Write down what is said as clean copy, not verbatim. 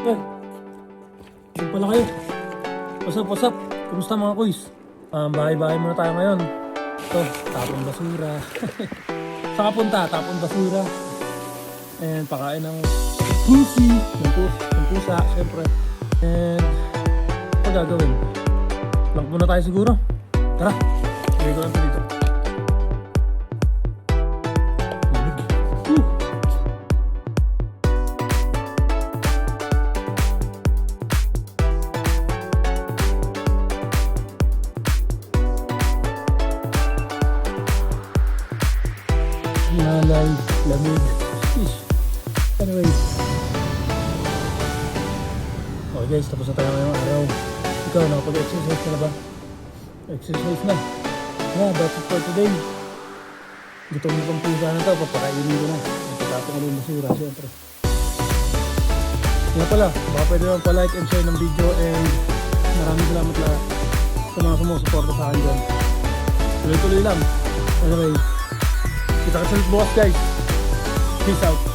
Eh, saan pala kayo? What's up? Kumusta mga kuys? Bahay-bahay muna tayo ngayon. Ito, tapon basura. Saan ka punta? Tapon basura. And pakain ng pussy. Ng pusa, syempre. And ano gagawin? Lang muna tayo siguro. Tara, gawin ko lang ito dito. Nalay, lamig. Sheesh. Anyway. Okay guys, tapos na tayo ngayong araw. Ikaw, nakapag-exercise ka na ba? Exercise na. Yeah, that's it for today. Gutom mo pang pusa na ito, papakainin ko na. Nagtatapon ko yung basura, syempre. Nga pala, baka pwede naman pa-like and share ng video and maraming salamat lahat sa mga sumusuporta sa akin dyan. Tuloy-tuloy lang. Anyway, kita ka sa bukas guys. Peace out.